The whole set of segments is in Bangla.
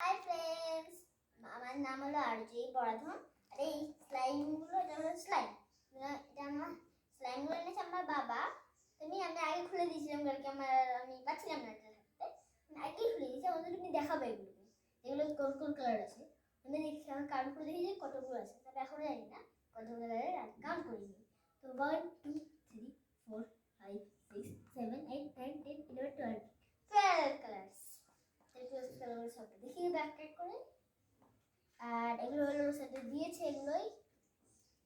হাই ফ্রেন্ডস, আমার নাম হলো আরজি পরাধন। আর এই স্লাইমগুলো, এটা হলো স্লাইম। এটা আমার স্লাইমগুলো এনেছে আমার বাবা। আমি আগে খুলে দিয়েছিলাম কালকে, আমি পাচ্ছিলাম না এটা থাকতে, আমি আগেই খুলে দিয়েছি। আমাদের তুমি দেখাবো এগুলো, যেগুলো কোন কোন কালার আছে। আমি দেখি, আমার কাউন্ট করে দেখি যে কতগুলো আছে, তবে এখনো জানি না কতগুলো কালারের, কাউন্ট করিনি। তো 1 2 3 4 5 6 7 8 9 10 11 12 কালার্স। দেখি ব্যাক করে। আর এগুলো হলো সাথে দিয়েছে, এগুলোই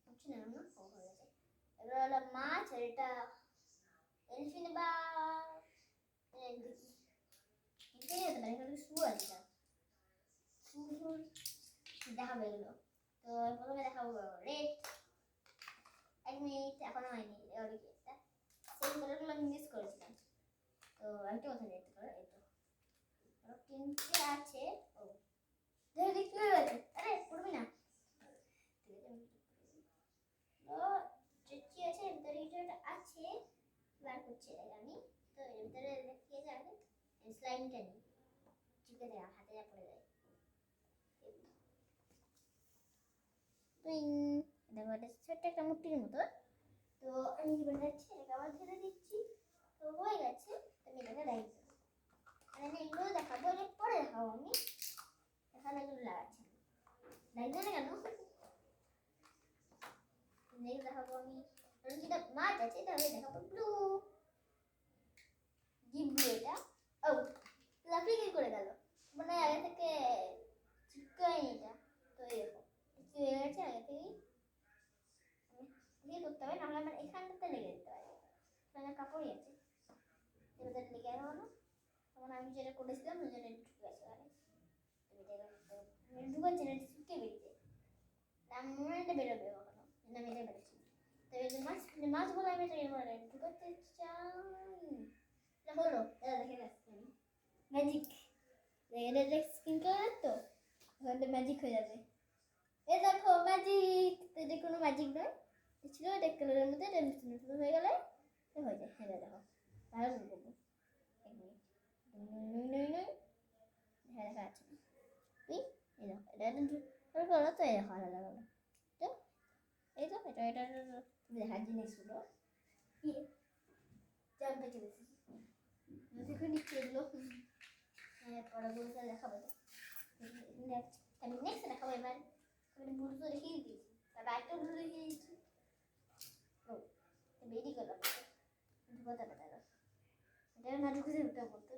বুঝছি না না হয়ে গেছে। এগুলো হলো মাছ, আর এটা এলিফিন বা দেখি এখানে হতে পারে, এখানে শু আছে, শু দেখাবো এগুলো। তো প্রথমে দেখাবো রেড। 1 মিনিট এখনো হয়নি, এগুলো কি একটা সেই কালারগুলো আমি মিস করেছিলাম। তো একটা কথা দেখতে পারো, এই তো তিনটে আছে। ও দেখতে পাচ্ছি, আরে পড়বি না। তো চিঠি আছে, এর ভিতরে কিছু একটা আছে, বার করছি এটাকে আমি। তো এর ভিতরে দেখিয়ে যাবে স্লাইমটা নিই, চিপে দেওয়া হাতে যা পড়ে যায়। দেখো এটা ছোট্ট একটা মুটির মতো। তো আমি কি বানাচ্ছি, এটাকে আবার ধরে দিচ্ছি। তো হয়ে গেছে, আমি এটাকে রাখি। আর আমি এগুলো দেখাবো, এর পরে দেখাবো। আমি এখানে এগুলো লাগাচ্ছি, লাগবে না কেন দেখাবো আমি। যেটা মাছ আছে তাহলে দেখাবো ব্লু, ডিপ ব্লু। এটা ও লাফি কি করে গেল, মানে আগে থেকে চিপকায়নি এটা। তো এরকম কি হয়ে গেছে আগে থেকেই, দিয়ে করতে হবে, নাহলে আমার এখানটাতে লেগে যেতে পারে। মানে কাপড়ই আছে, এবার লেগে গেল না। তখন আমি যেটা করেছিলাম ওই জন্য ঢুকে গেছে ওখানে। ঢুকাচ্ছে না, চুপকে বেরিয়ে আমি মনে হয় এটা বেরোবে কখনো, আমি এটা বেরোচ্ছি। তো এই যে মাছগুলো আমি ঢুকাতে চাই। এটা হলো, এটা দেখে গেছি আমি ম্যাজিক। এটা স্কিন কালার, তো ওখানে ম্যাজিক হয়ে যাবে। এ দেখো ম্যাজিক, এটা কোনো ম্যাজিক নয়, ছিল এটা কালারের মধ্যে, এটা নতুন হয়ে গেলে হয়ে যায়। হ্যাঁ দেখো, ভালো করে করবো। 1 মিনিট, হ্যাঁ দেখা যাচ্ছে না। তুই এই দেখো, এটা করো তো, এই দেখো আলাদা আলাদা। তো এই তো এটা দেখার জিনিসগুলো জানতে চলেছি। দেখো নিচ্ছে এগুলো, পড়াগুলোটা দেখাবো। আমি নেক্সট দেখাবো। এবার আমি ব্লু তো দেখিয়ে দিয়েছি, তারপর একটা ব্লু দেখিয়ে দিচ্ছি। ও বেরিয়ে গেল, ঢুকাতে হবে তারা, এটা না ঢুকেছে ওটা বলতো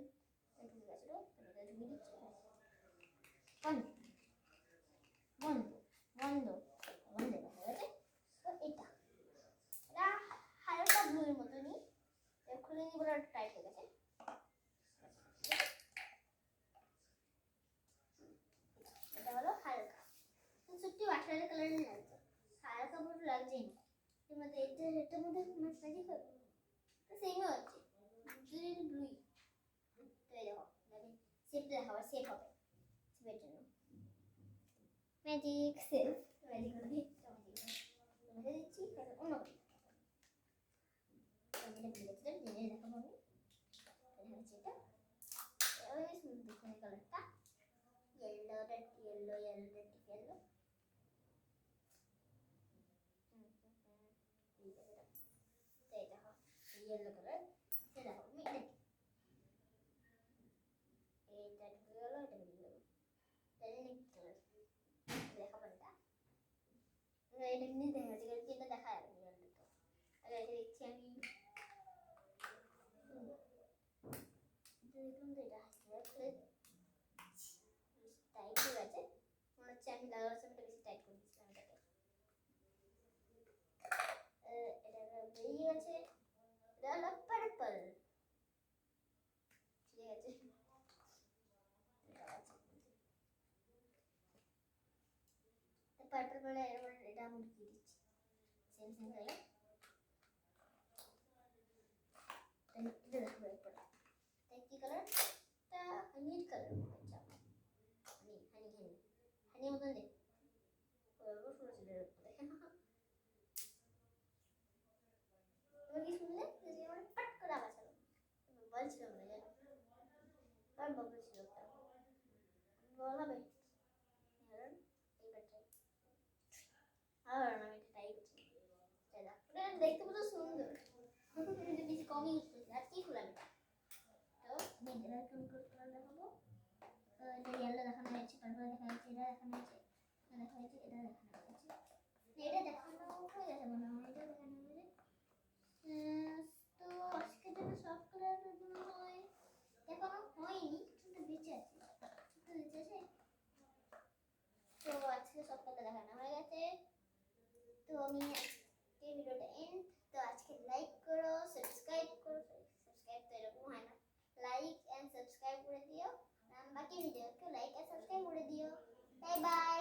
ঢুকে গেছিলো, এটা ঢুকিয়ে দিচ্ছি। বন্ধ বন্ধ বন্ধ বন্ধ হয়ে গেছে। তো এটা হালকা ব্লুর মতনই, খুলে নিয়ে বলে টাইট হয়ে গেছে। এটা হলো হালকা, সত্যি ওয়াটার কালারের লাগছে, হালকা ব্লু লাগছেই না। এর মধ্যে এটার মধ্যে ম্যাজিক হবে, সেমই হচ্ছে ব্লুই। তো এই দেখো সেফ দেখাবো, সেফ হবে, সেফের জন্য ম্যাজিক সেফ। ম্যাজিক দিচ্ছি অন্য আমি দেখাবো। আমি দেখাচ্ছি এটা ওই দেখুন কালারটা ইয়েলোটা, ইয়েলো ইয়েলো এটা ইয়েলো কালার। এটা দেখো আমি এটা ঢুকে গেল, এটা ঢুকে গেল, কালার দেখাবো। এটা এমনি দেখা যাচ্ছে, এটা দেখা যাবে না। আরে এটা দেখছি আমি, দেখুন তো এটা খুলে টাইট হয়ে গেছে, মনে হচ্ছে আমি লাগানোর সময়টা বেশি টাইট করে দিয়েছিলাম এটাকে। এটা বেরিয়ে গেছে, এটা হলো পার্পল, ঠিক আছে। পার্পল বলে এটা আমি ঢুকিয়ে দিচ্ছি, সেম কালার। এটা দেখো এরপরে কি কালার, এটা হানি কালার। আচ্ছা হানি হানি হানি হানি মতন দেখ, পুরো চুলের উপরে। তুমি কি শুনলে যে আমার পাট করে আওয়াজ হলো, বলছিলাম না জানো, আর বলছিল একটা বল হবে আর আমি ট্রাই করছি এটা দেখতে পুরো সুন্দর বেশি কমই ইউজ করছি আর কি ফুল আমি তো মেয়েদের কেমন করে কালার দেখাবো এটা ইয়েলো দেখানো হয়েছে তারপরে দেখা যাচ্ছে এটা দেখানো হয়েছে এটা দেখানো হয়েছে এটা দেখানো হয়ে গেছে মনে হয় এটা দেখানো হয়েছে তো আজকে যেন সব কালার মনে হয় দেখানো হয়নি কিন্তু বেঁচে আছে বেঁচে আছে তো আজকে সব কালার দেখানো হয়ে গেছে তো আমি আজকে ভিডিওটা এন্ড তো আজকে লাইক করো সাবস্ক্রাইব করো সাবস্ক্রাইব তো এরকম হয় না লাইক এন্ড সাবস্ক্রাইব করে দিও বাকি ভিডিওকে লাইক এন্ড সাবস্ক্রাইব করে দিও বাই বাই